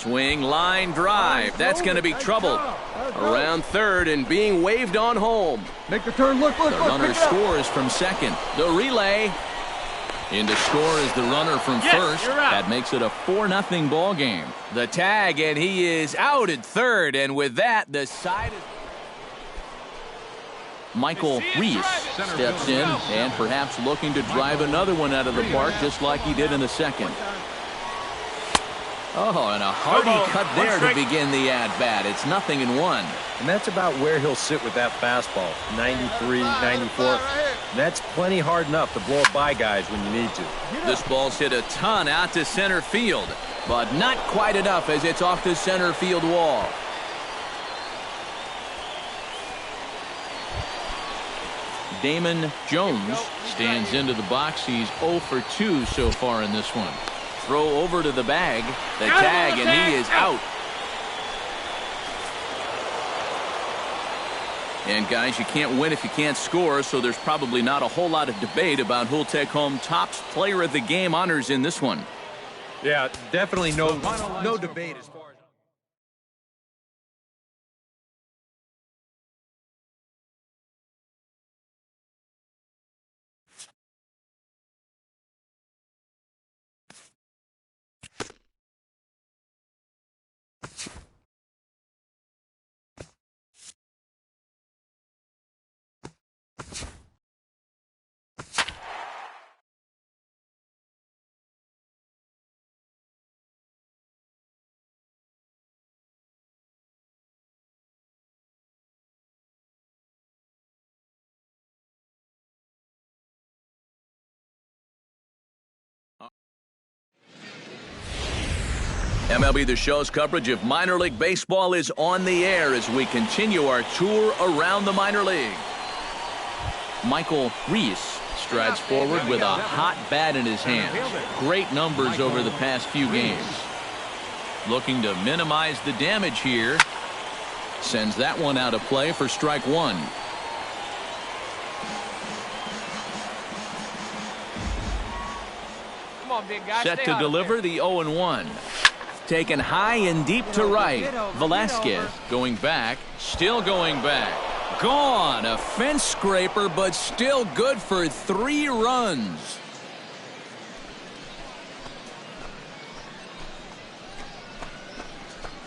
Swing, line drive. That's going to be trouble. Around third and being waved on home. Make the turn. Look. The runner scores from second. The relay. In to score is the runner from first. That makes it a 4-0 ball game. The tag, and he is out at third. And with that, the side is... Michael Reese steps in and perhaps looking to drive another one out of the park just like he did in the second. Oh, and a hearty cut there to begin the at-bat. It's 0-1. And that's about where he'll sit with that fastball, 93, 94. That's plenty hard enough to blow it by guys when you need to. This ball's hit a ton out to center field, but not quite enough as it's off the center field wall. Damon Jones stands into the box. He's 0 for 2 so far in this one. Throw over to the bag, the tag, and he is out. And guys, you can't win if you can't score, so there's probably not a whole lot of debate about who'll take home Topps Player of the Game honors in this one. Yeah, definitely no debate as far as... MLB The Show's coverage of minor league baseball is on the air as we continue our tour around the minor league. Michael Reese strides forward with a hot bat in his hands. Great numbers over the past few games. Looking to minimize the damage here. Sends that one out of play for strike one. Come on, big guy. Set to deliver the 0-1. Taken high and deep to right. Velasquez going back, still going back. Gone. A fence scraper, but still good for 3 runs.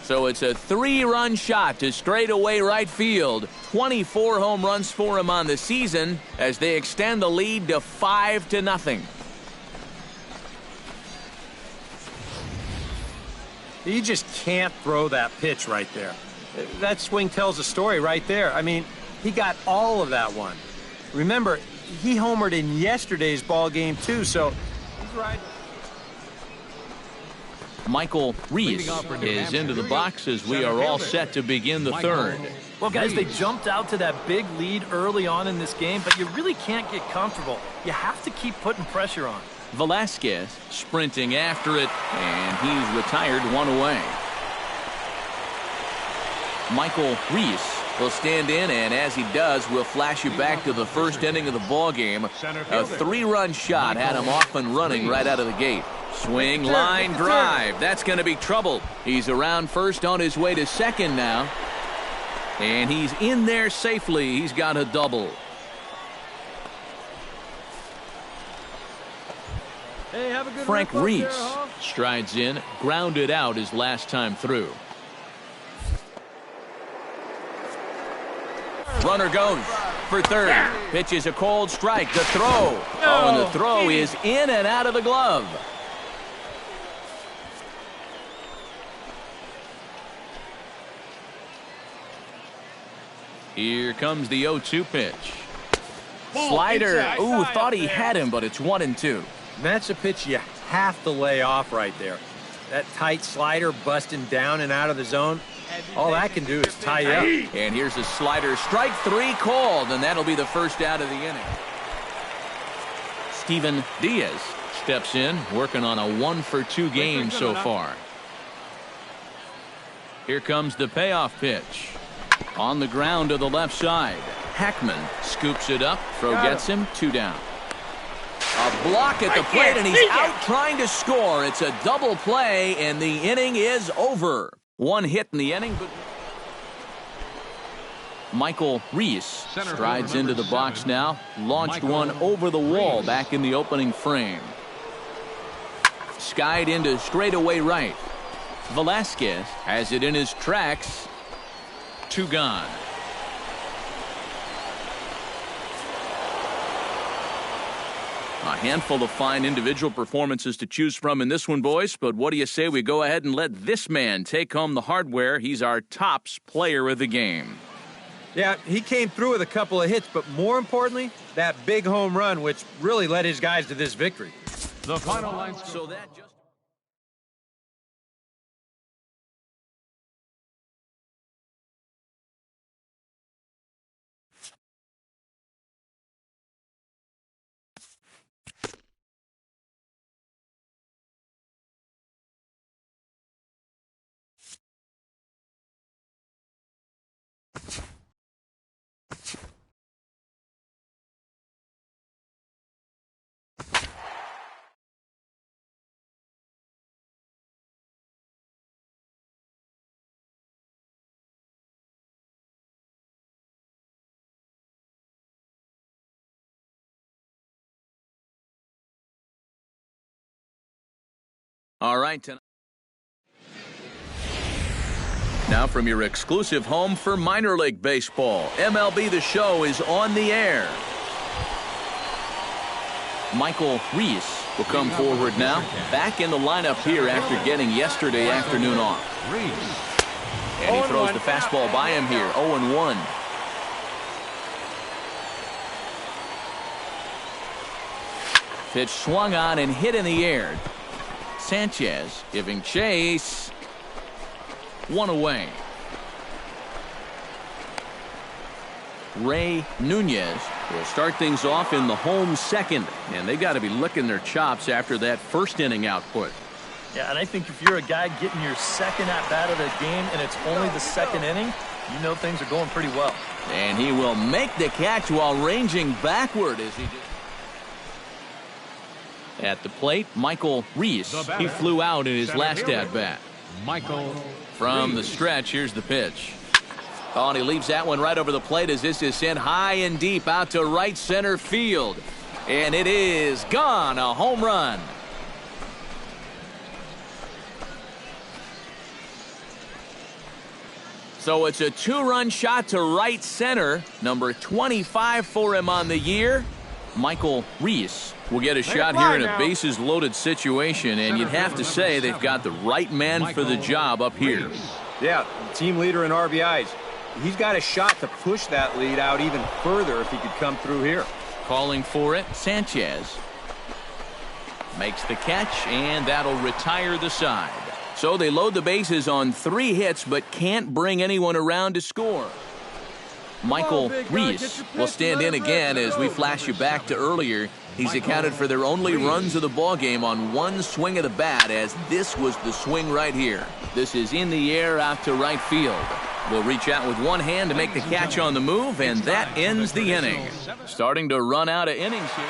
So it's a 3-run shot to straightaway right field. 24 home runs for him on the season as they extend the lead to 5-0. You just can't throw that pitch right there. That swing tells a story right there. I mean, he got all of that one. Remember, he homered in yesterday's ball game too, so he's right. Michael Reese is into the box as we are all set to begin the third. Well, guys, they jumped out to that big lead early on in this game, but you really can't get comfortable. You have to keep putting pressure on. Velasquez sprinting after it, and he's retired 1 away. Michael Reese will stand in, and as he does, we'll flash you back to the first inning of the ball game. A 3-run shot had him off and running right out of the gate. Swing, line drive. That's going to be trouble. He's around first on his way to second now. And he's in there safely. He's got a double. Hey, have a good Frank rip up Reese there, huh? strides in, grounded out his last time through. Runner goes for third. Pitches a cold strike. The throw. Oh, and the throw is in and out of the glove. Here comes the 0-2 pitch. Slider. Ooh, thought he had him, but it's 1-2. That's a pitch you have to lay off right there. That tight slider busting down and out of the zone. All that can do is tie you up. And here's a slider. Strike 3 called, and that'll be the first out of the inning. Steven Diaz steps in, working on a 1-for-2 game so far. Here comes the payoff pitch. On the ground to the left side. Hackman scoops it up. Throw gets him. 2 down. A block at the plate, and he's out trying to score. It's a double play, and the inning is over. One hit in the inning, but Michael Reese strides into the box now. Launched one over the wall back in the opening frame. Skied into straightaway right. Velasquez has it in his tracks. 2 gone. A handful of fine individual performances to choose from in this one, boys. But what do you say we go ahead and let this man take home the hardware? He's our tops player of the game. Yeah, he came through with a couple of hits, but more importantly, that big home run, which really led his guys to this victory. The final line. So that just... All right. Now from your exclusive home for minor league baseball, MLB The Show is on the air. Michael Reese will come forward now. Back in the lineup here after getting yesterday afternoon off. And he throws the fastball by him here, 0-1. Pitch swung on and hit in the air. Sanchez giving chase. 1 away. Ray Nunez will start things off in the home second, and they got to be licking their chops after that first inning output. Yeah, and I think if you're a guy getting your second at-bat of the game and it's only the second inning, you know things are going pretty well. And he will make the catch while ranging backward as he did. At the plate, Michael Reese. He flew out in his last at-bat. Michael From the stretch, here's the pitch. Oh, and he leaves that one right over the plate as this is sent high and deep out to right center field. And it is gone, a home run. So it's a 2-run shot to right center. Number 25 for him on the year. Michael Reese will get a shot here in a bases-loaded situation, and you'd have to say they've got the right man for the job up here. Yeah, team leader in RBIs. He's got a shot to push that lead out even further if he could come through here. Calling for it, Sanchez makes the catch, and that'll retire the side. So they load the bases on 3 hits, but can't bring anyone around to score. Michael Reese will stand in again as we flash you back to earlier. He's accounted for their only runs of the ballgame on 1 swing of the bat, as this was the swing right here. This is in the air out to right field. Will reach out with one hand to make the catch on the move, and that ends the inning. Starting to run out of innings here.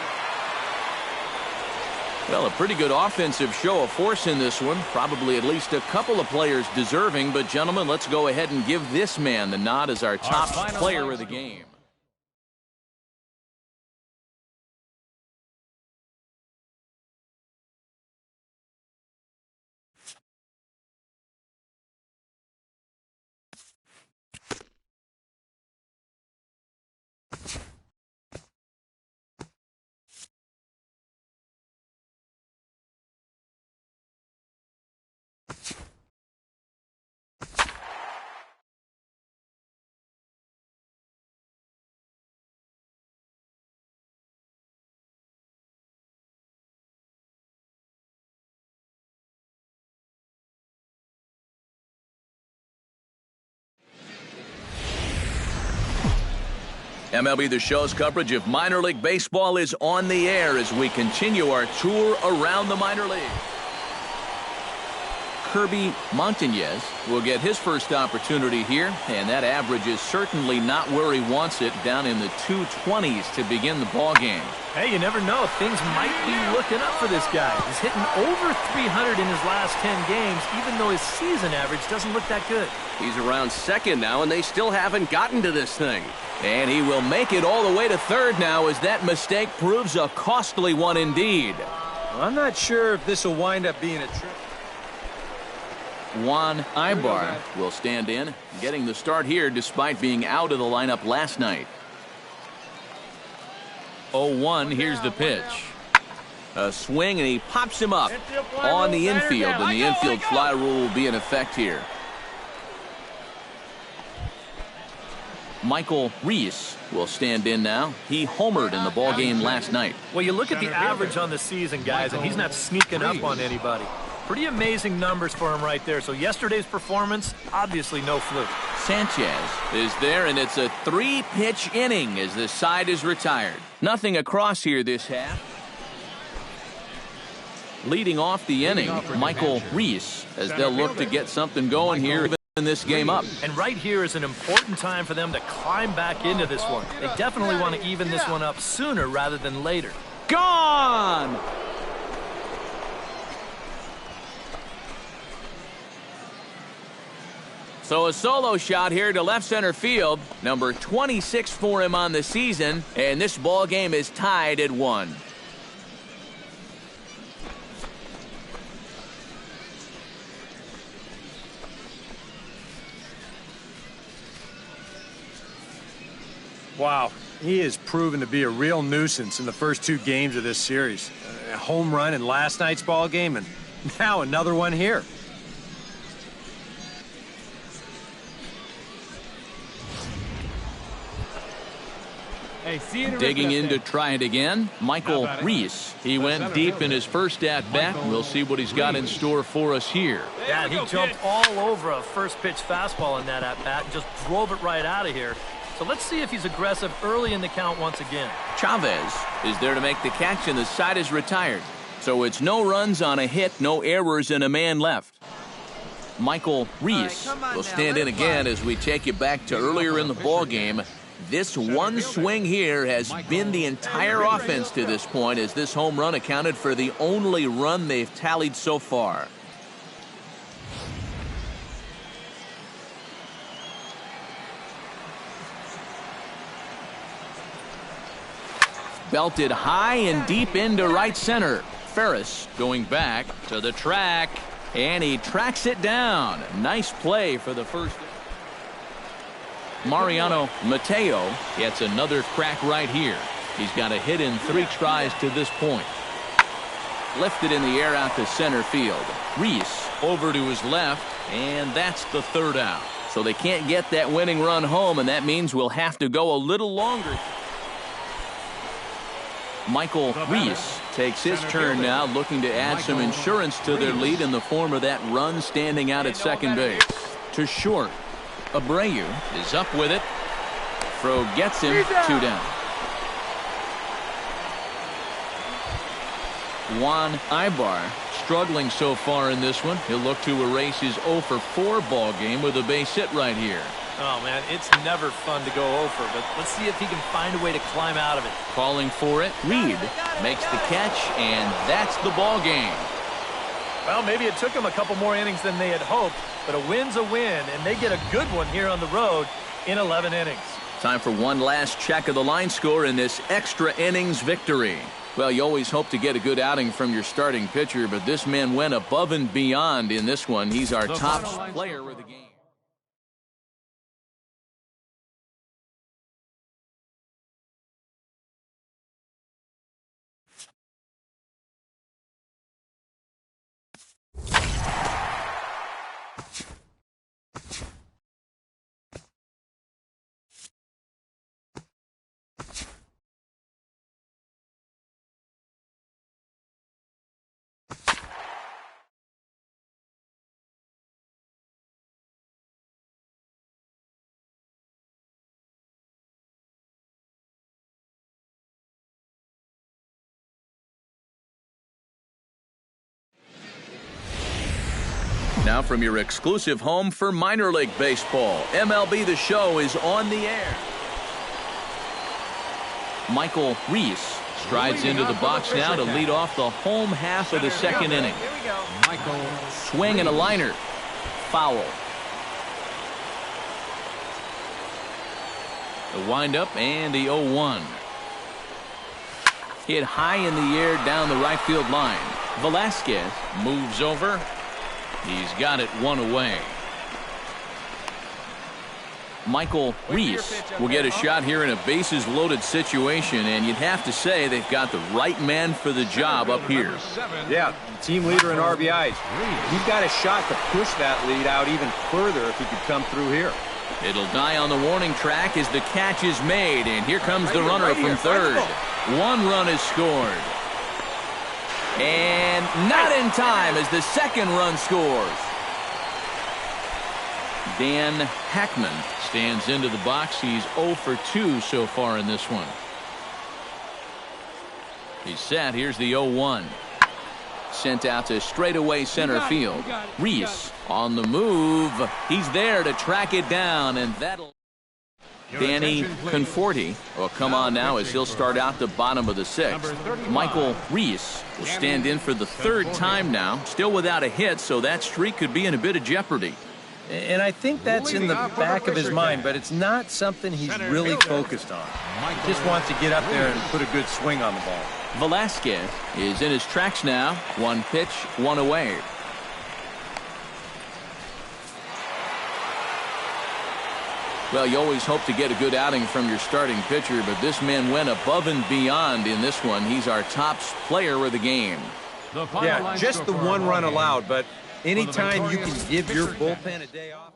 Well, a pretty good offensive show of force in this one. Probably at least a couple of players deserving. But, gentlemen, let's go ahead and give this man the nod as our top player of the game. MLB The Show's coverage of minor league baseball is on the air as we continue our tour around the minor league. Kirby Montañez will get his first opportunity here, and that average is certainly not where he wants it, down in the 220s to begin the ball game. Hey, you never know. Things might be looking up for this guy. He's hitting over 300 in his last 10 games, even though his season average doesn't look that good. He's around second now, and they still haven't gotten to this thing. And he will make it all the way to third now, as that mistake proves a costly one indeed. I'm not sure if this will wind up being a trick. Juan Ibar will stand in, getting the start here despite being out of the lineup last night. 0-1, here's the pitch. A swing, and he pops him up on the infield, and the infield fly rule will be in effect here. Michael Reese will stand in now. He homered in the ball game last night. Well, you look at the average on the season, guys, and he's not sneaking up on anybody. Pretty amazing numbers for him right there. So yesterday's performance, obviously no fluke. Sanchez is there, and it's a 3-pitch inning as the side is retired. Nothing across here this half. Leading off the inning, Michael Reese, as they'll look to get something going here in this game up. And right here is an important time for them to climb back into this one. They definitely want to even this one up sooner rather than later. Gone! So a solo shot here to left center field. Number 26 for him on the season. And this ball game is tied at 1. Wow, he has proven to be a real nuisance in the first 2 games of this series. A home run in last night's ball game, and now another one here. Digging in to try it again, Michael Reese. He went deep in his first at-bat, and we'll see what he's got in store for us here. Yeah, he jumped all over a first-pitch fastball in that at-bat and just drove it right out of here. So let's see if he's aggressive early in the count once again. Chavez is there to make the catch, and the side is retired. So it's no runs on a hit, no errors, and a man left. Michael Reese will stand in again as we take you back to earlier in the ball game. This one swing here has been the entire offense to this point, as this home run accounted for the only run they've tallied so far. Belted high and deep into right center. Ferris going back to the track, and he tracks it down. Nice play for the first. Mariano Mateo gets another crack right here. He's got a hit in 3 tries to this point. Lifted in the air out to center field. Reese over to his left, and that's the 3rd out. So they can't get that winning run home, and that means we'll have to go a little longer. Michael Reese takes his turn now, looking to add some insurance to their lead in the form of that run standing out at second base. To short. Abreu is up with it. Throw gets him, 2 down. Juan Ibar struggling so far in this one. He'll look to erase his 0 for 4 ball game with a base hit right here. Oh, man, it's never fun to go over, but let's see if he can find a way to climb out of it. Calling for it. Reed makes the catch, and that's the ball game. Well, maybe it took them a couple more innings than they had hoped, but a win's a win, and they get a good one here on the road in 11 innings. Time for one last check of the line score in this extra innings victory. Well, you always hope to get a good outing from your starting pitcher, but this man went above and beyond in this one. He's our top player of the game. now from your exclusive home for minor league baseball. MLB The Show is on the air. Michael Reese strides into the box now to lead off the home half of the second inning. Here we go. Michael. Swing and a liner. Foul. The windup and the 0-1. Hit high in the air down the right field line. Velasquez moves over. He's got it one away. Michael Reese will get a shot here in a bases-loaded situation, and you'd have to say they've got the right man for the job up here. Yeah, team leader in RBIs. You've got a shot to push that lead out even further if he could come through here. It'll die on the warning track as the catch is made, and here comes the runner from third. One run is scored. And not in time as the second run scores. Dan Hackman stands into the box. He's 0 for 2 so far in this one. He's set. Here's the 0-1. Sent out to straightaway center field. Reese on the move. He's there to track it down, and that'll... Danny Conforti will come on now as he'll start out the bottom of the sixth. Michael Reese will stand in for the third time now. Still without a hit, so that streak could be in a bit of jeopardy. And I think that's in the back of his mind, but it's not something he's really focused on. He just wants to get up there and put a good swing on the ball. Velasquez is in his tracks now. One pitch, one away. Well, you always hope to get a good outing from your starting pitcher, but this man went above and beyond in this one. He's our top player of the game. Yeah, just the one run allowed, but anytime you can give your bullpen a day off.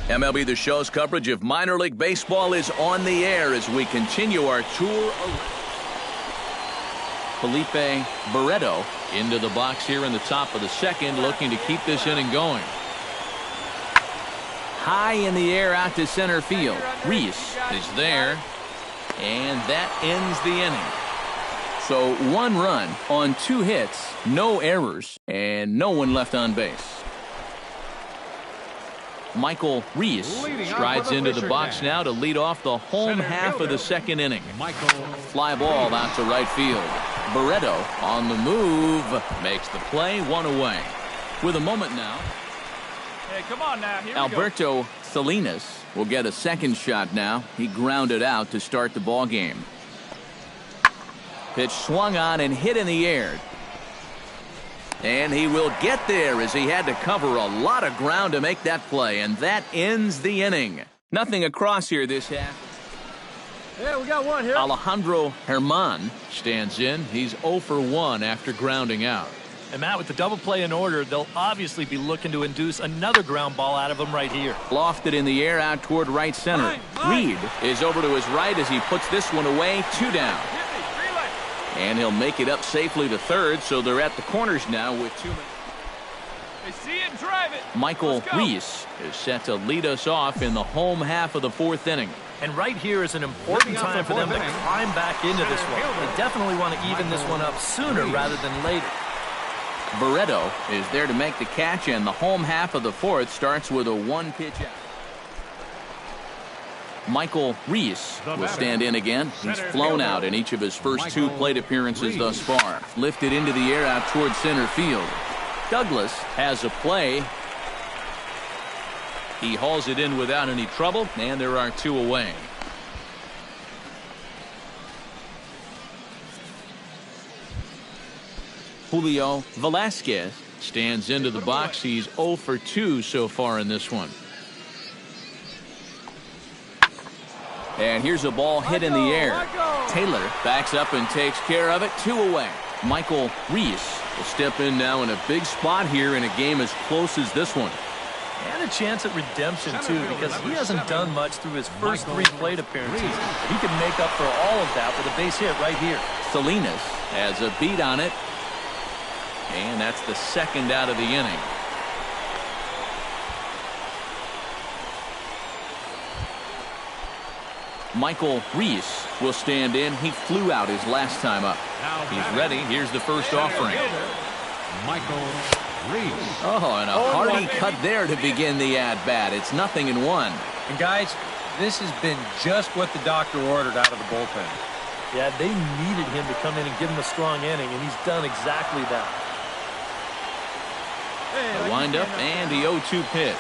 MLB The Show's coverage of minor league baseball is on the air as we continue our tour. Felipe Barreto into the box here in the top of the second, looking to keep this inning going. High in the air out to center field. Reese is there, and that ends the inning. So 1 run on 2 hits, no errors, and no one left on base. Michael Reese strides into the box now to lead off the home half of the second inning. Fly ball out to right field. Barreto on the move makes the play, 1 away. With a moment now. Hey, come on now. Here Alberto Salinas will get a second shot now. He grounded out to start the ball game. Pitch swung on and hit in the air. And he will get there as he had to cover a lot of ground to make that play. And that ends the inning. Nothing across here this half. Yeah, we got one here. Alejandro Herman stands in. He's 0 for 1 after grounding out. And Matt, with the double play in order, they'll obviously be looking to induce another ground ball out of him right here. Lofted in the air out toward right center. Reed is over to his right as he puts this one away. 2 down. And he'll make it up safely to third, so they're at the corners now with 2 minutes. They see it and drive it. Michael Reese is set to lead us off in the home half of the 4th inning. And right here is an important time for them to climb back into this one. They definitely want to even this one up sooner rather than later. Barreto is there to make the catch, and the home half of the 4th starts with a 1-pitch out. Michael Reese will stand in again. He's flown out in each of his first two plate appearances thus far. Lifted into the air out towards center field. Douglas has a play. He hauls it in without any trouble, and there are two away. Julio Velasquez stands into the box. He's 0 for 2 so far in this one. And here's a ball hit in the air. Taylor backs up and takes care of it. 2 away. Michael Reese will step in now in a big spot here in a game as close as this one. And a chance at redemption, too, because he hasn't done much through his first 3 plate appearances. He can make up for all of that with a base hit right here. Salinas has a beat on it. And that's the second out of the inning. Michael Reese will stand in. He flew out his last time up. He's ready. Here's the first offering. Michael Reese. Oh, and a hearty cut there to begin the at-bat. It's 0-1. And guys, this has been just what the doctor ordered out of the bullpen. Yeah, they needed him to come in and give him a strong inning, and he's done exactly that. The windup and the 0-2 pitch.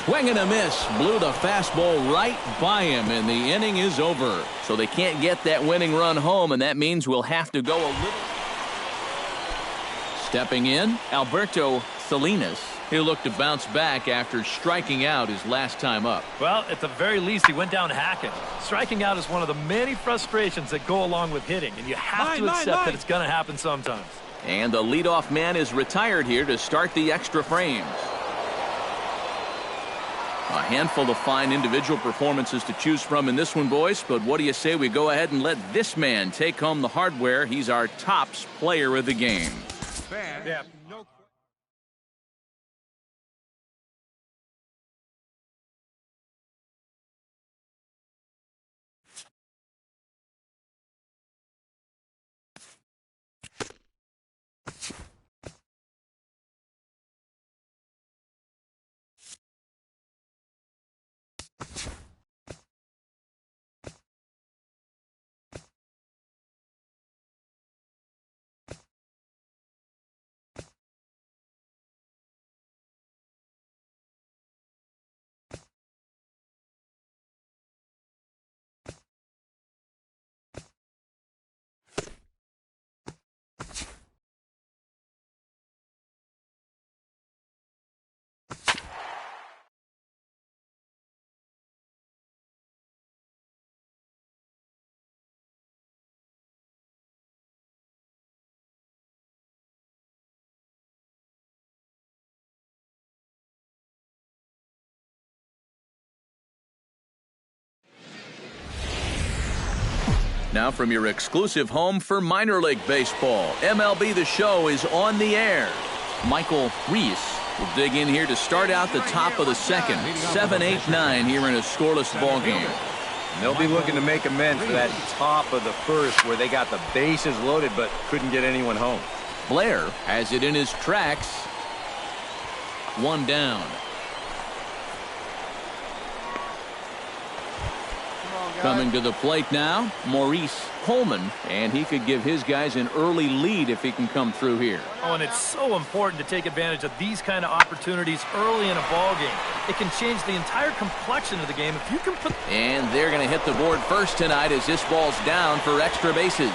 Swing and a miss. Blew the fastball right by him, and the inning is over. So they can't get that winning run home, and that means we'll have to go a little. Stepping in, Alberto Salinas. He'll look to bounce back after striking out his last time up. Well, at the very least, he went down hacking. Striking out is one of the many frustrations that go along with hitting, and you have to accept that it's going to happen sometimes. And the leadoff man is retired here to start the extra frames. A handful of fine individual performances to choose from in this one, boys. But what do you say we go ahead and let this man take home the hardware? He's our tops player of the game. Yeah, no. Now from your exclusive home for minor league baseball, MLB The Show is on the air. Michael Reese will dig in here to start out the top of the second. 7-8-9 here in a scoreless ball game. And they'll be looking to make amends for that top of the first where they got the bases loaded but couldn't get anyone home. Blair has it in his tracks. 1 down. Coming to the plate now, Maurice Coleman, and he could give his guys an early lead if he can come through here. Oh, and it's so important to take advantage of these kind of opportunities early in a ball game. It can change the entire complexion of the game if you can put. And they're going to hit the board first tonight as this ball's down for extra bases.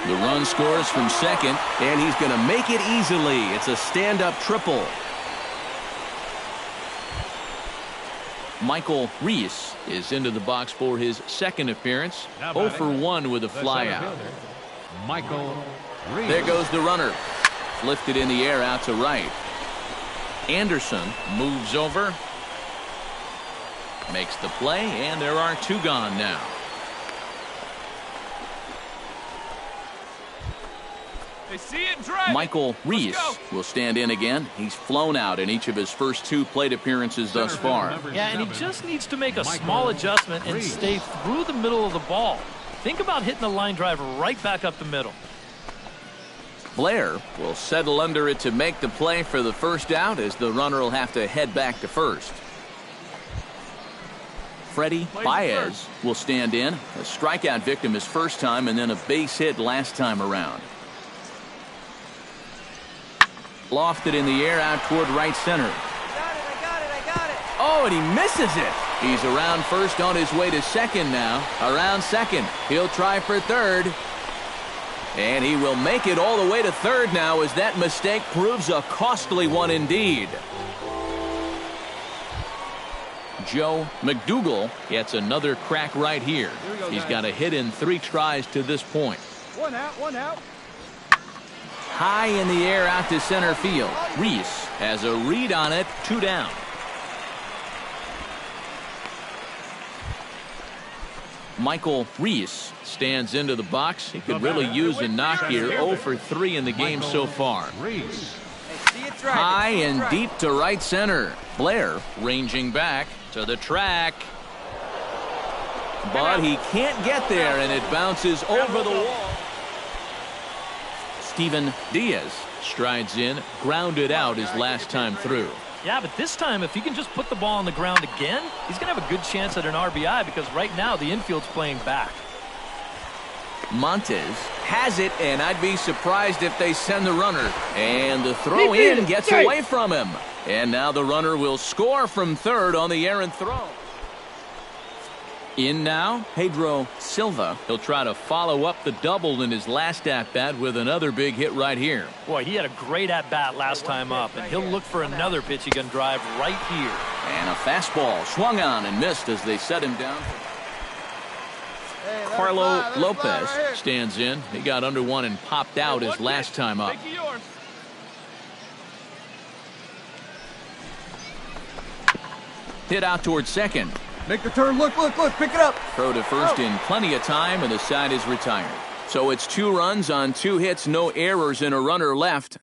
The run scores from second, and he's going to make it easily. It's a stand-up triple. Michael Reese is into the box for his second appearance. 0 for 1 with a flyout. Michael Reese. There goes the runner. Lifted in the air out to right. Anderson moves over. Makes the play, and there are 2 gone now. Michael Reese will stand in again. He's flown out in each of his first 2 plate appearances thus far. Yeah, and he just needs to make a small adjustment and stay through the middle of the ball. Think about hitting the line drive right back up the middle. Blair will settle under it to make the play for the first out as the runner will have to head back to first. Freddie Baez will stand in. A strikeout victim his first time and then a base hit last time around. Lofted in the air out toward right center. I got it. Oh, and he misses it. He's around first on his way to second now. Around second. He'll try for third. And he will make it all the way to third now as that mistake proves a costly one indeed. Joe McDougal gets another crack right here. He's got a hit in 3 tries to this point. One out. High in the air out to center field. Reese has a read on it, 2 down. Michael Reese stands into the box. He could really use a knock here. 0 for 3 in the game so far. High and deep to right center. Blair ranging back to the track. But he can't get there, and it bounces over the wall. Steven Diaz strides in, grounded out his last time through. Yeah, but this time, if he can just put the ball on the ground again, he's going to have a good chance at an RBI because right now the infield's playing back. Montez has it, and I'd be surprised if they send the runner. And the throw in gets away from him. And now the runner will score from third on the errant throw. In now, Pedro Silva. He'll try to follow up the double in his last at-bat with another big hit right here. Boy, he had a great at-bat last time up, and he'll look for another pitch he can drive right here. And a fastball swung on and missed as they set him down. Carlo Lopez stands in. He got under one and popped out his last time up. Hit out towards second. Make the turn. Look, pick it up. Throw to first in plenty of time, and the side is retired. So it's 2 runs on 2 hits, no errors, and a runner left.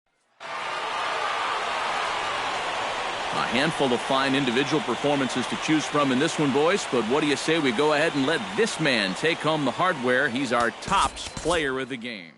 A handful of fine individual performances to choose from in this one, boys. But what do you say we go ahead and let this man take home the hardware? He's our tops player of the game.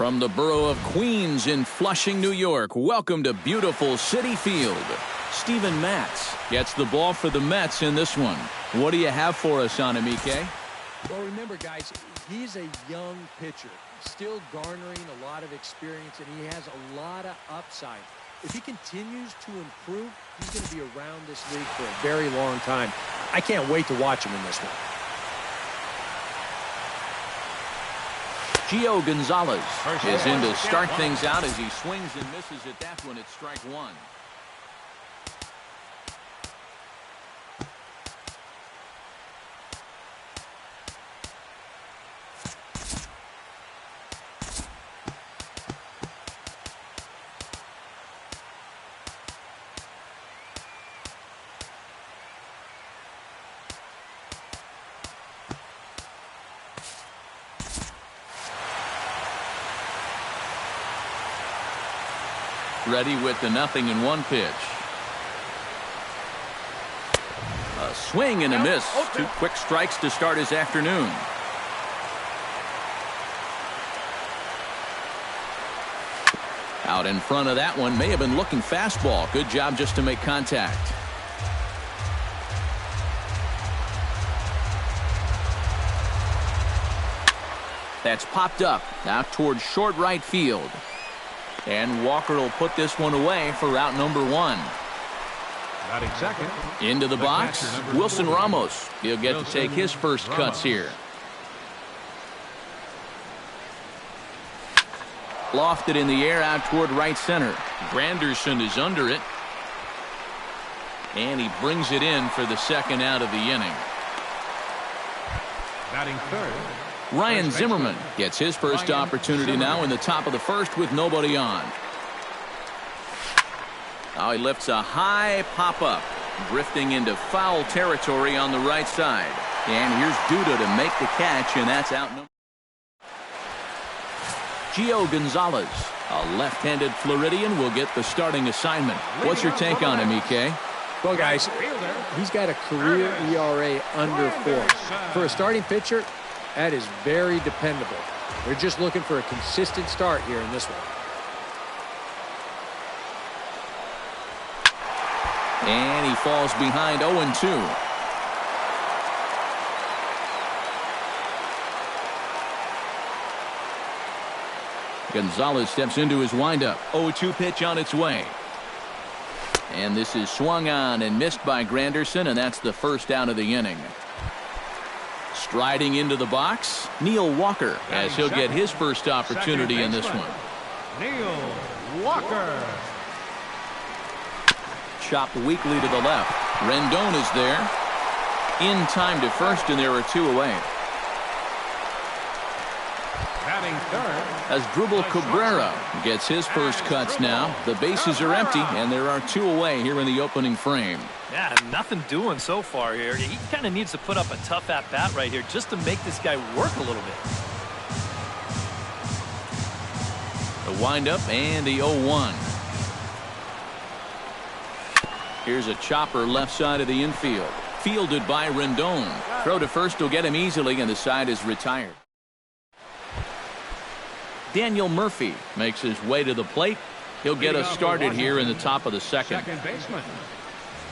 From the borough of Queens in Flushing, New York, welcome to beautiful Citi Field. Steven Matz gets the ball for the Mets in this one. What do you have for us on him, Ike? Well, remember, guys, he's a young pitcher, still garnering a lot of experience, and he has a lot of upside. If he continues to improve, he's going to be around this league for a very long time. I can't wait to watch him in this one. Gio Gonzalez is in to start things out as he swings and misses at that one at strike one. Ready with the 0-1 pitch. A swing and a miss. 2 quick strikes to start his afternoon. Out in front of that one, may have been looking fastball. Good job just to make contact. That's popped up out towards short right field. And Walker will put this one away for out number 1. Batting second. Into the box, Wilson Ramos. He'll get to take his first cuts here. Lofted in the air out toward right center. Granderson is under it. And he brings it in for the second out of the inning. Batting third. Ryan Zimmerman gets his first opportunity now in the top of the first with nobody on. Now he lifts a high pop-up, drifting into foul territory on the right side. And here's Duda to make the catch, and that's out number. Gio Gonzalez, a left-handed Floridian, will get the starting assignment. What's your take on him, Ike? Well, guys, he's got a career ERA under 4. For a starting pitcher, that is very dependable. They're just looking for a consistent start here in this one. And he falls behind 0-2. Gonzalez steps into his windup. 0-2 pitch on its way. And this is swung on and missed by Granderson, and that's the first out of the inning. Striding into the box, Neil Walker, as he'll get his first opportunity in this one. Neil Walker. Chopped weakly to the left. Rendon is there. In time to first, and there are 2 away. Batting third. As Drupal Cabrera gets his first cuts now. The bases are empty, and there are 2 away here in the opening frame. Yeah, nothing doing so far here. He kind of needs to put up a tough at-bat right here just to make this guy work a little bit. The windup and the 0-1. Here's a chopper left side of the infield. Fielded by Rendon. Throw to first will get him easily, and the side is retired. Daniel Murphy makes his way to the plate. He'll get us started here in the top of the second. Second baseman,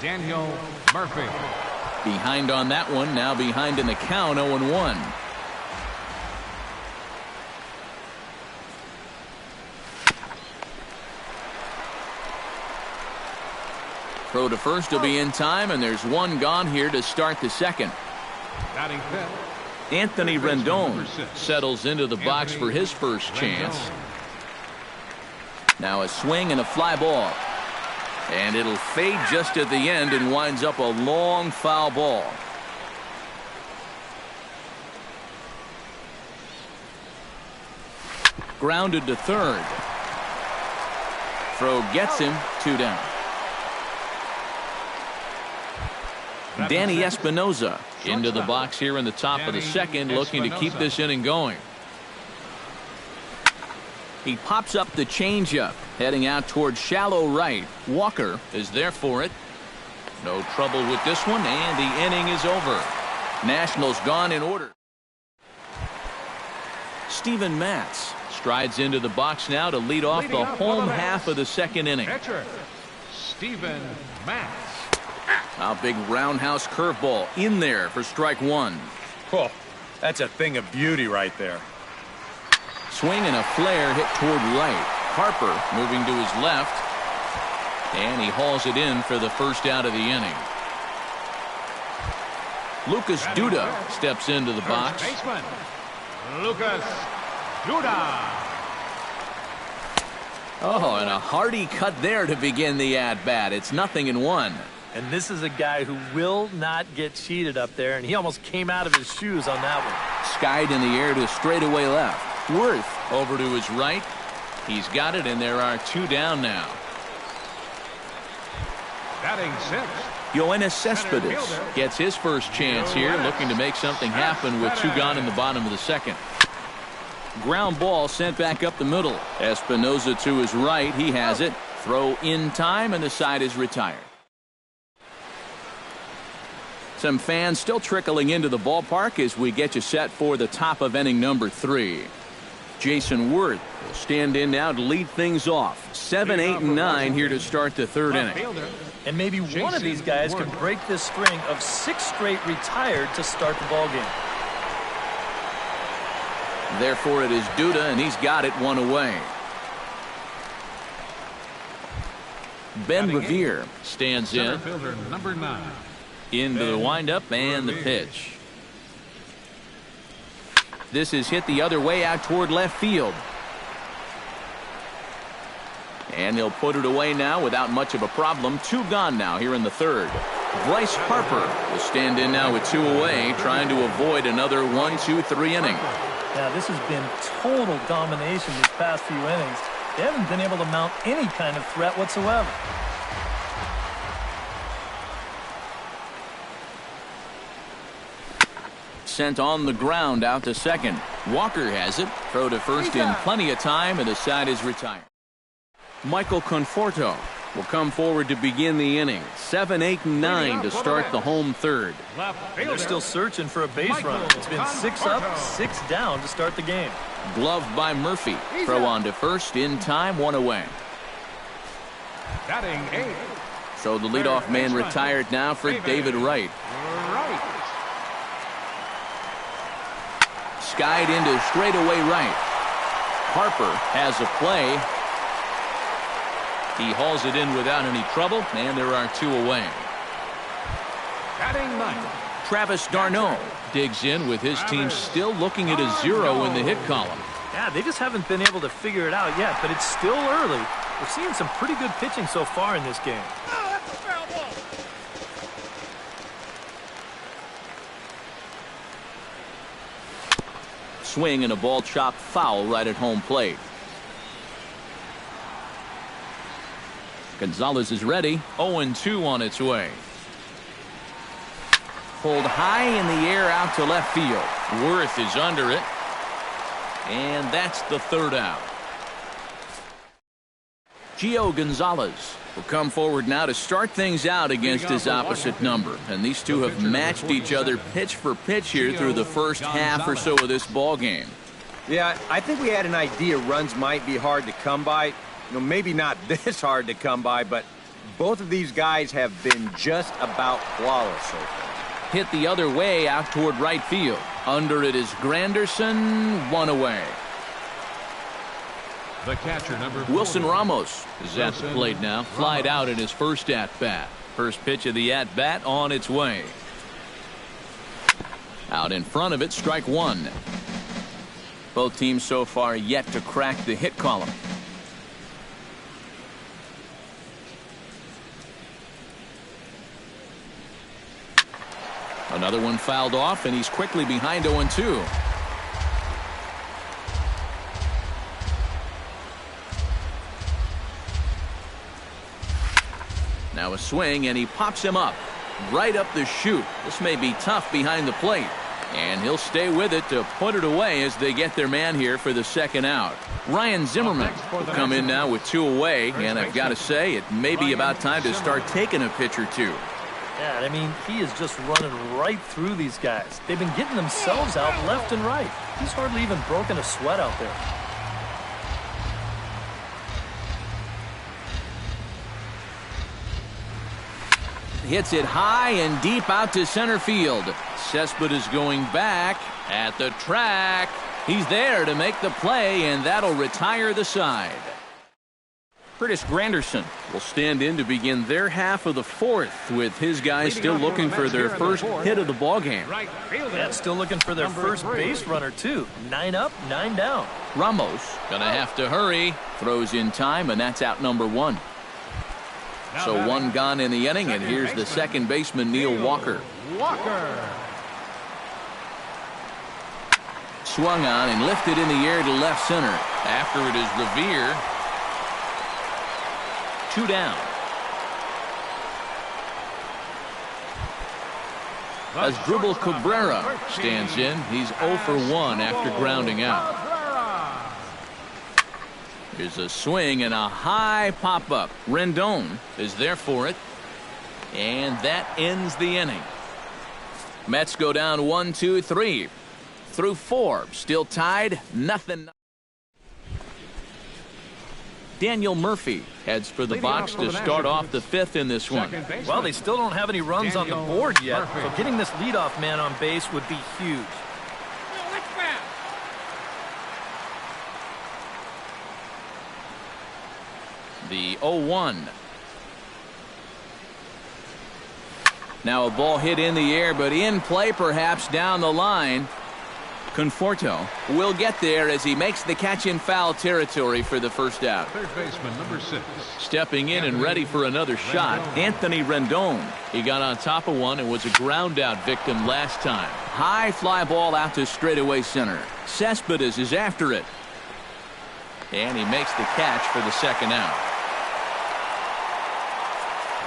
Daniel Murphy. Behind on that one, now behind in the count, 0-1. Throw to first will be in time, and there's 1 gone here to start the second. Batting fifth. Anthony Rendon settles into the box for his first chance. Now a swing and a fly ball. And it'll fade just at the end and winds up a long foul ball. Grounded to third. Throw gets him, 2 down. Danny Espinoza into the box here in the top of the second, looking to keep this inning going. He pops up the changeup, heading out towards shallow right. Walker is there for it. No trouble with this one, and the inning is over. Nationals gone in order. Steven Matz strides into the box now to lead off the home half of the second inning. Pitcher, Steven Matz. A big roundhouse curveball in there for strike one. Oh, that's a thing of beauty right there. Swing and a flare hit toward right. Harper moving to his left. And he hauls it in for the first out of the inning. Lucas Duda steps into the box. First baseman, Lucas Duda. Oh, and a hearty cut there to begin the at-bat. It's 0-1. And this is a guy who will not get cheated up there, and he almost came out of his shoes on that one. Skied in the air to straightaway left. Worth over to his right. He's got it, and there are 2 down now. Batting sixth, Yoenis Cespedes gets his first chance here, looking to make something happen with 2 gone in the bottom of the second. Ground ball sent back up the middle. Espinosa to his right. He has it. Throw in time, and the side is retired. Some fans still trickling into the ballpark as we get you set for the top of inning number 3. Jason Worth will stand in now to lead things off. 7, 8, and 9 here to start the third inning. And maybe one of these guys can break this string of 6 straight retired to start the ball game. Therefore, it is Duda, and he's got it 1 away. Ben Revere stands in. center fielder number 9. Into the windup and the pitch. This is hit the other way out toward left field. And he'll put it away now without much of a problem. 2 gone now here in the third. Bryce Harper will stand in now with 2 away, trying to avoid another 1, 2, 3 inning. Now, this has been total domination these past few innings. They haven't been able to mount any kind of threat whatsoever. Sent on the ground out to second. Walker has it. Throw to first in plenty of time, and the side is retired. Michael Conforto will come forward to begin the inning. 7, 8, and 9 to start the home third. And they're still searching for a base runner. It's been 6 up, 6 down to start the game. Gloved by Murphy. Throw on to first in time, 1 away. Batting 8. So the leadoff man retired now for David Wright. Skied into straightaway right. Harper has a play. He hauls it in without any trouble, and there are 2 away. Batting 9. Travis d'Arnaud digs in with his team still looking at a 0 in the hit column. Yeah, they just haven't been able to figure it out yet, but it's still early. We're seeing some pretty good pitching so far in this game. Swing and a ball chopped foul right at home plate. Gonzalez is ready. 0-2 on its way. Pulled high in the air out to left field. Worth is under it. And that's the third out. Gio Gonzalez will come forward now to start things out against his opposite number. And these two have matched each other pitch for pitch here through the first half or so of this ball game. Yeah, I think we had an idea runs might be hard to come by. You know, maybe not this hard to come by, but both of these guys have been just about flawless so far. Hit the other way out toward right field. Under it is Granderson, 1 away. The catcher, number 40. Wilson Ramos is at the plate now. Flied out in his first at-bat. First pitch of the at-bat on its way. Out in front of it, strike 1. Both teams so far yet to crack the hit column. Another one fouled off, and he's quickly behind 0-2. Now a swing, and he pops him up. Right up the chute. This may be tough behind the plate. And he'll stay with it to put it away as they get their man here for the second out. Ryan Zimmerman will come in now with 2 away, and I've got to say, it may be about time to start taking a pitch or 2. Yeah, I mean, he is just running right through these guys. They've been getting themselves out left and right. He's hardly even broken a sweat out there. hits it high and deep out to center field. Cespedes going back at the track. He's there to make the play, and that'll retire the side. Curtis Granderson will stand in to begin their half of the fourth, with his guys still looking for their first hit of the ballgame. Yeah, still looking for their first base runner, too. 9 up, 9 down. Ramos gonna have to hurry. Throws in time, and that's out number 1. So 1 gone in the inning, and here's the second baseman, Neil Walker. Swung on and lifted in the air to left center. After it is Revere. 2 down. Asdrubal Cabrera stands in. He's 0 for 1 after grounding out. Here's a swing and a high pop-up. Rendon is there for it. And that ends the inning. Mets go down 1, 2, 3. Through 4. Still tied. Nothing. Daniel Murphy heads for the box to start off the 5th in this one. Well, they still don't have any runs on the board yet, so getting this leadoff man on base would be huge. The 0-1. Now a ball hit in the air, but in play perhaps down the line. Conforto will get there as he makes the catch in foul territory for the first out. Third baseman, number 6. Stepping in and ready for another shot, Anthony Rendon. He got on top of one and was a ground out victim last time. High fly ball out to straightaway center. Cespedes is after it. And he makes the catch for the second out.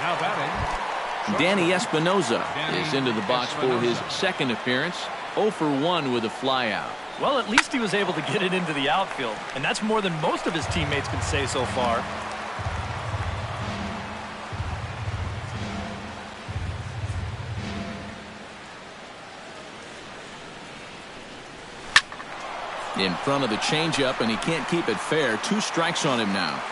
Now batting, Danny Espinoza is into the box for his second appearance. 0 for 1 with a flyout. Well, at least he was able to get it into the outfield, and that's more than most of his teammates can say so far. In front of the changeup, and he can't keep it fair. 2 strikes on him now.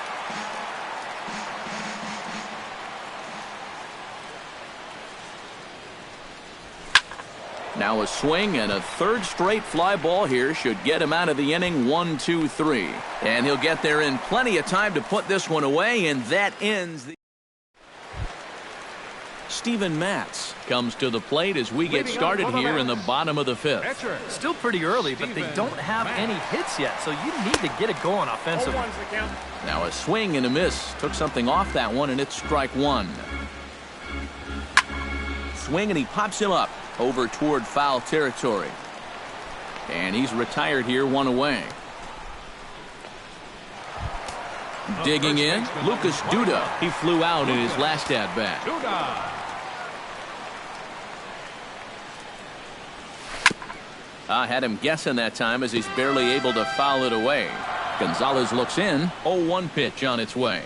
Now a swing and a third straight fly ball here should get him out of the inning. 1, 2, 3. And he'll get there in plenty of time to put this one away, and that ends the... Steven Matz comes to the plate as we get started here in the bottom of the 5th. Still pretty early, but they don't have any hits yet, so you need to get it going offensively. Now a swing and a miss. Took something off that one, and it's strike 1. Swing, and he pops him up over toward foul territory. And he's retired here, 1 away. Digging in, Lucas Duda. He flew out in his last at-bat. I had him guessing that time as he's barely able to foul it away. Gonzalez looks in. 0-1 pitch on its way.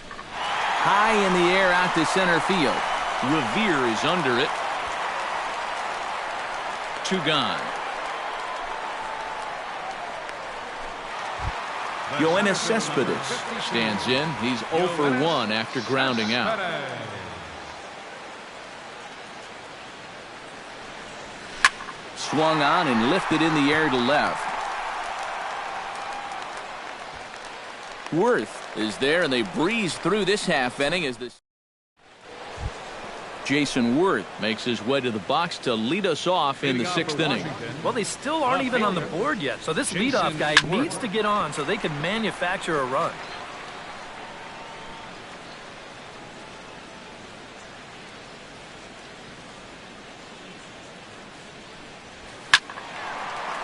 High in the air out to center field. Revere is under it. 2 gone. Yoenis Cespedes stands in. He's 0 for 1 after grounding out. Swung on and lifted in the air to left. Worth is there, and they breeze through this half inning as this. Jason Worth makes his way to the box to lead us off in the 6th inning. Well, they still aren't even on the board yet, so this leadoff guy needs to get on so they can manufacture a run.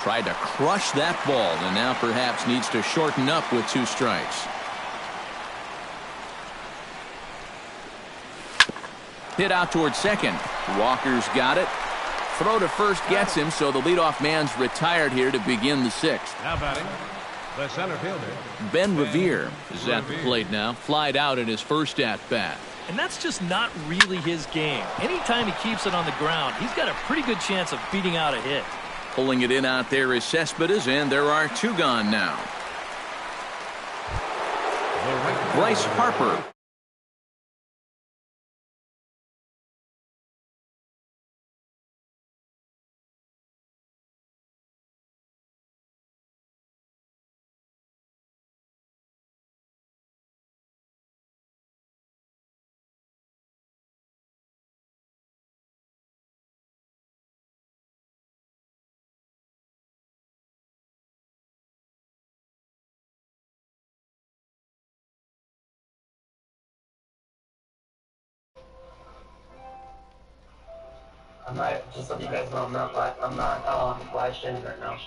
Tried to crush that ball, and now perhaps needs to shorten up with 2 strikes. Hit out towards second. Walker's got it. Throw to first gets him, so the leadoff man's retired here to begin the 6th. now batting, the center fielder. Ben Revere is at the plate now. Flied out in his first at-bat. And that's just not really his game. Anytime he keeps it on the ground, he's got a pretty good chance of beating out a hit. Pulling it in out there is Cespedes, and there are 2 gone now. Bryce Harper Right, just let you guys know I'm not live streaming right now.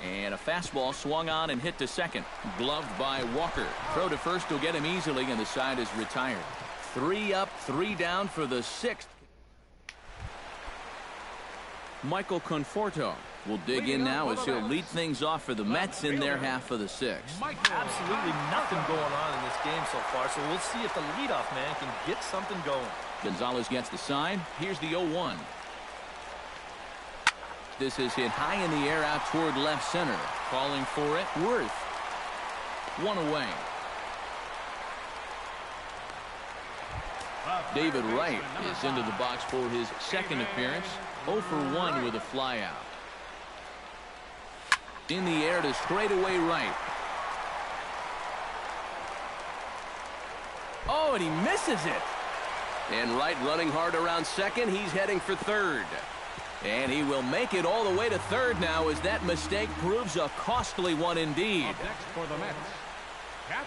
And a fastball swung on and hit to second. Gloved by Walker. Throw to first will get him easily, and the side is retired. 3 up, 3 down for the 6th. Michael Conforto will dig in now as he'll lead things off for the Mets in their half of the 6th. Absolutely nothing going on in this game so far, so we'll see if the leadoff man can get something going. Gonzalez gets the sign. Here's the 0-1. This is hit high in the air out toward left center. Calling for it, Worth. 1 away. David Wright is into the box for his 2nd appearance. 0 for 1 with a flyout. In the air to straightaway right. Oh, and he misses it. And Wright running hard around second. He's heading for third. And he will make it all the way to third now as that mistake proves a costly one indeed. Next for the Mets,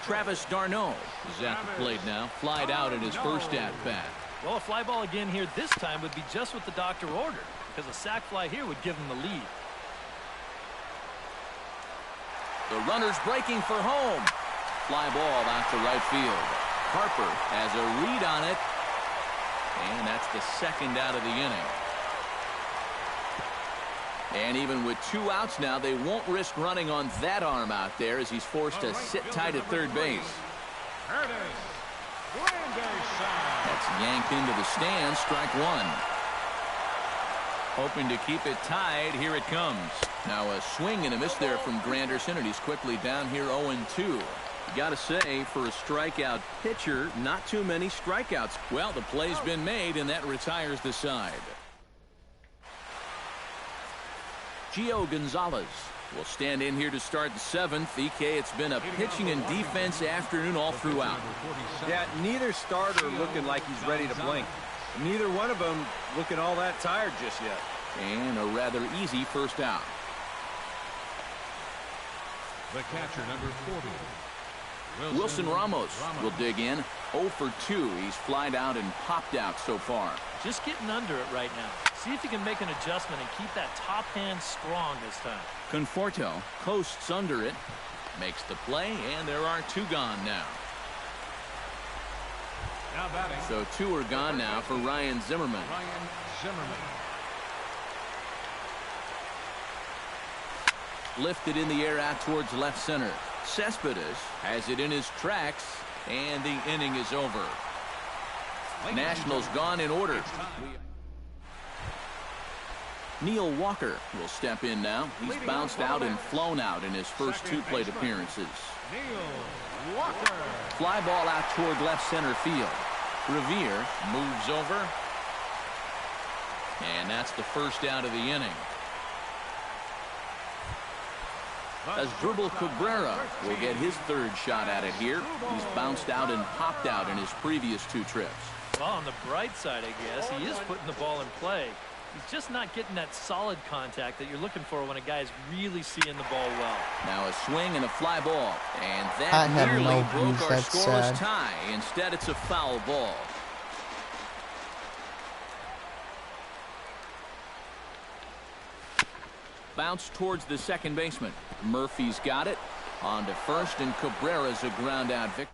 Travis d'Arnaud is at the plate now. Flied out in his first at-bat. Well, a fly ball again here this time would be just what the doctor ordered, because a sac fly here would give him the lead. The runner's breaking for home. Fly ball out to right field. Harper has a read on it. And that's the 2nd out of the inning. And even with 2 outs now, they won't risk running on that arm out there as he's forced to sit tight at third base. That's yanked into the stands. Strike 1. Hoping to keep it tied. Here it comes. Now a swing and a miss there from Granderson, and he's quickly down here 0-2. You got to say, for a strikeout pitcher, not too many strikeouts. Well, the play's been made, and that retires the side. Gio Gonzalez will stand in here to start the 7th. EK, it's been a pitching and defense afternoon all throughout. Yeah, neither starter looking like he's ready to blink. Neither one of them looking all that tired just yet. And a rather easy first out. the catcher, number 40. Wilson Ramos will dig in. 0 for 2. He's flied out and popped out so far. Just getting under it right now. See if he can make an adjustment and keep that top hand strong this time. Conforto coasts under it, makes the play, and there are 2 gone now. Now batting. So 2 are gone now for Ryan Zimmerman. Ryan Zimmerman. Lifted in the air out towards left center. Cespedes has it in his tracks, and the inning is over. Nationals gone in order. Neil Walker will step in now. He's bounced out and flown out in his first 2 plate appearances. Neil Walker. Fly ball out toward left center field. Revere moves over. And that's the first out of the inning. Asdrubal Cabrera will get his 3rd shot at it here. He's bounced out and popped out in his previous 2 trips. Well, on the bright side, I guess, he is putting the ball in play. He's just not getting that solid contact that you're looking for when a guy's really seeing the ball well. Now a swing and a fly ball. And that nearly broke our scoreless tie. Instead, it's a foul ball. Bounce towards the second baseman. Murphy's got it. On to first, and Cabrera's a ground out victory.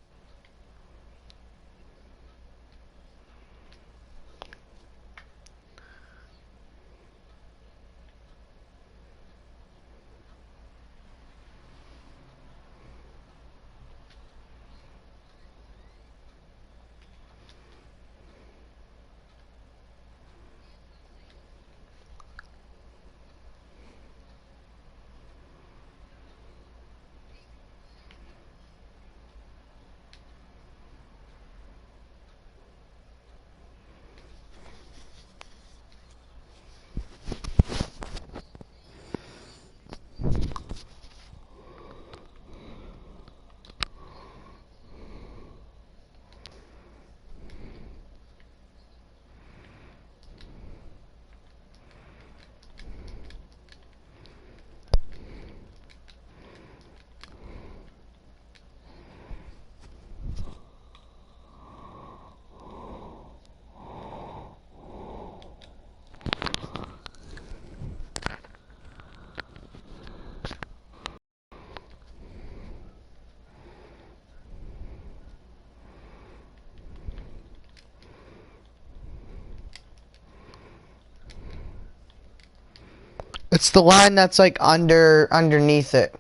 It's the line that's like underneath it.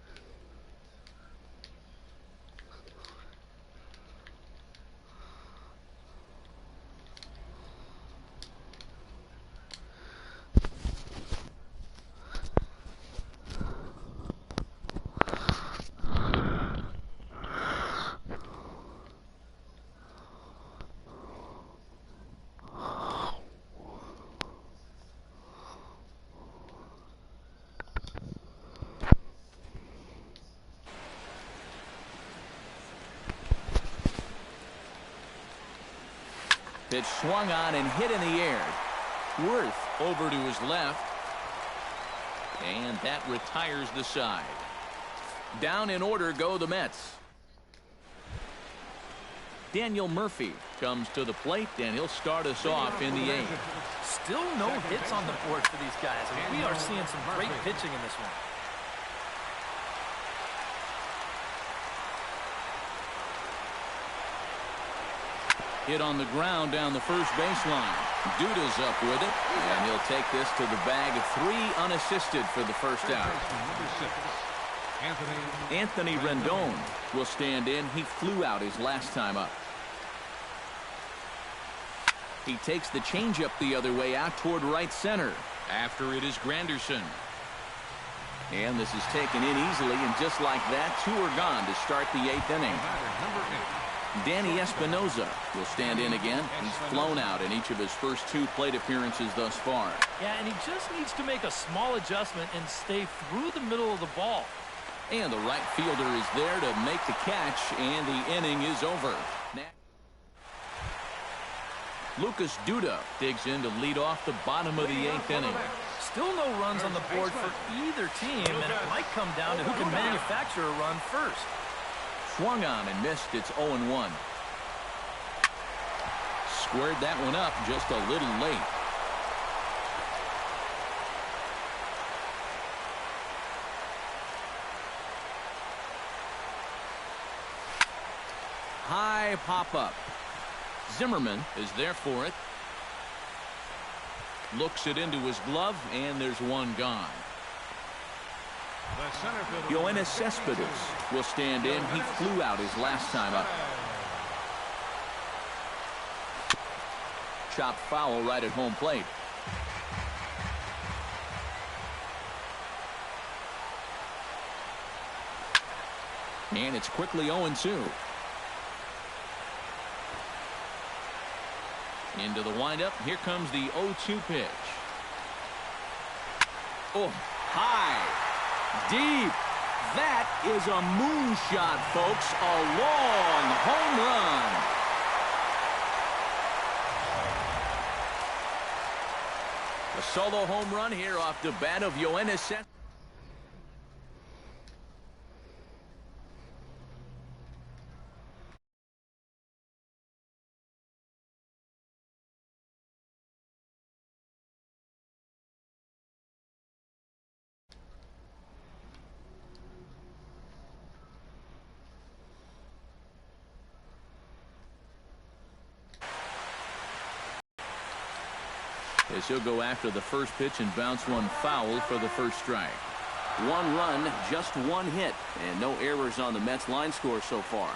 Pitch swung on and hit in the air. Worth over to his left. And that retires the side. Down in order go the Mets. Daniel Murphy comes to the plate, and he'll start us off in the eighth. Still no hits on the board for these guys. And we are seeing some great pitching in this one. Hit on the ground down the first baseline. Duda's up with it, and he'll take this to the bag of 3 unassisted for the first out. Anthony Rendon will stand in. He flew out his last time up. He takes the changeup the other way out toward right center. After it is Granderson. And this is taken in easily, and just like that, 2 are gone to start the 8th inning. Danny Espinoza will stand in again. He's flown out in each of his first 2 plate appearances thus far. Yeah, and he just needs to make a small adjustment and stay through the middle of the ball. And the right fielder is there to make the catch, and the inning is over. Lucas Duda digs in to lead off the bottom of the 8th inning. Still no runs on the board for either team, and it might come down to who can manufacture a run first. Swung on and missed. It's 0-1. Squared that one up just a little late. High pop-up. Zimmerman is there for it. Looks it into his glove, and there's one gone. Yoenis Cespedes will stand in. He flew out his last time up. Chopped foul right at home plate. And it's quickly 0-2. Into the windup. Here comes the 0-2 pitch. Oh, high. Deep. That is a moonshot, folks. A long home run. A solo home run here off the bat of Yoenis Cespedes. As he'll go after the first pitch and bounce one foul for the first strike. 1 run, just 1 hit, and no errors on the Mets line score so far.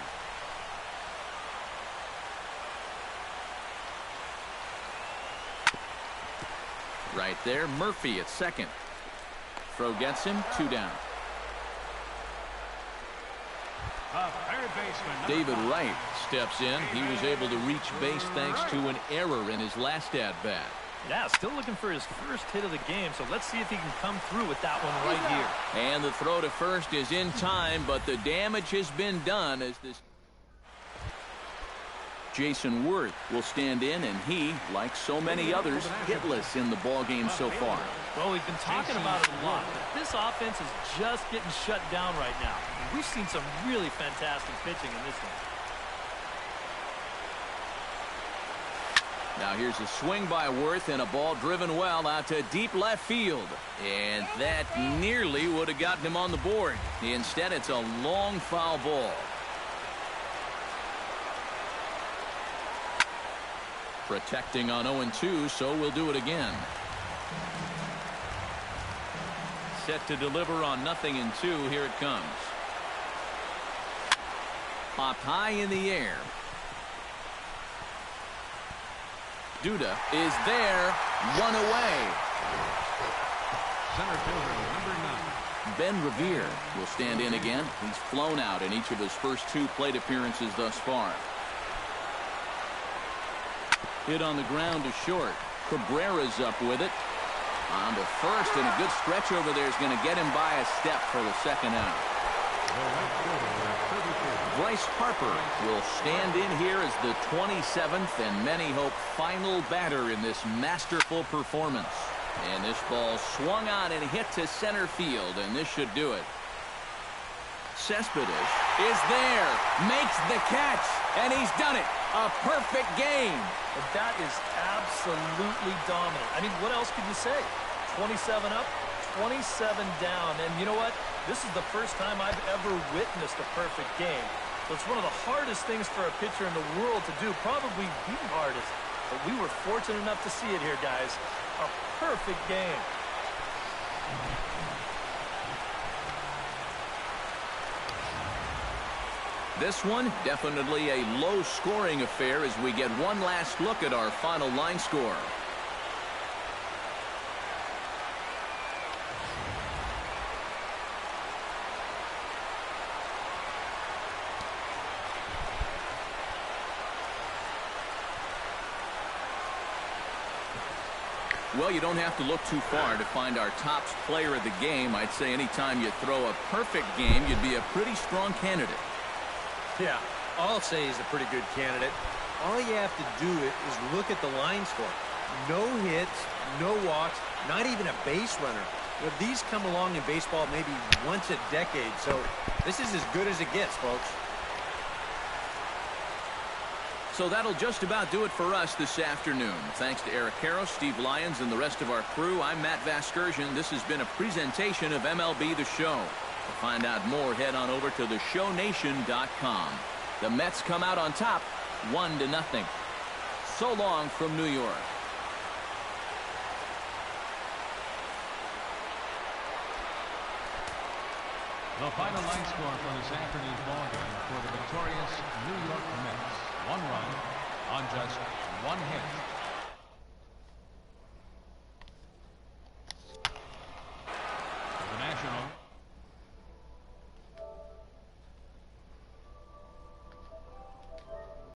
Right there, Murphy at second. Throw gets him, 2 down. David Wright steps in. He was able to reach base thanks to an error in his last at-bat. Yeah, still looking for his first hit of the game, so let's see if he can come through with that one right here. And the throw to first is in time, but the damage has been done as this. Jason Worth will stand in, and he, like so many others, hitless in the ballgame so far. Well, we've been talking about it a lot, but this offense is just getting shut down right now. We've seen some really fantastic pitching in this one. Now here's a swing by Worth and a ball driven well out to deep left field. And that nearly would have gotten him on the board. Instead, it's a long foul ball. Protecting on 0-2, so we'll do it again. set to deliver on 0-2. Here it comes. Popped high in the air. Duda is there. One away. Center fielder number 9. Ben Revere will stand in again. He's flown out in each of his first 2 plate appearances thus far. Hit on the ground to short. Cabrera's up with it. On to first, and a good stretch over there is going to get him by a step for the second out. Bryce Harper will stand in here as the 27th and many hope final batter in this masterful performance. And this ball swung on and hit to center field, and this should do it. Cespedes is there, makes the catch, and he's done it. A perfect game. But that is absolutely dominant. I mean, what else could you say? 27 up, 27 down. And you know what? This is the first time I've ever witnessed a perfect game. So it's one of the hardest things for a pitcher in the world to do, probably the hardest. But we were fortunate enough to see it here, guys. A perfect game. This one, definitely a low-scoring affair as we get one last look at our final line score. Well, you don't have to look too far to find our top player of the game. I'd say anytime you throw a perfect game, you'd be a pretty strong candidate. Yeah, I'll say he's a pretty good candidate. All you have to do is look at the line score. No hits, no walks, not even a base runner. You know, these come along in baseball maybe once a decade, so this is as good as it gets, folks. So that'll just about do it for us this afternoon. Thanks to Eric Karros, Steve Lyons, and the rest of our crew, I'm Matt Vasgersian. This has been a presentation of MLB The Show. To find out more, head on over to theshownation.com. The Mets come out on top, 1-0. So long from New York. The final line score for this afternoon's ballgame for the victorious New York Mets. 1 run on just 1 hit.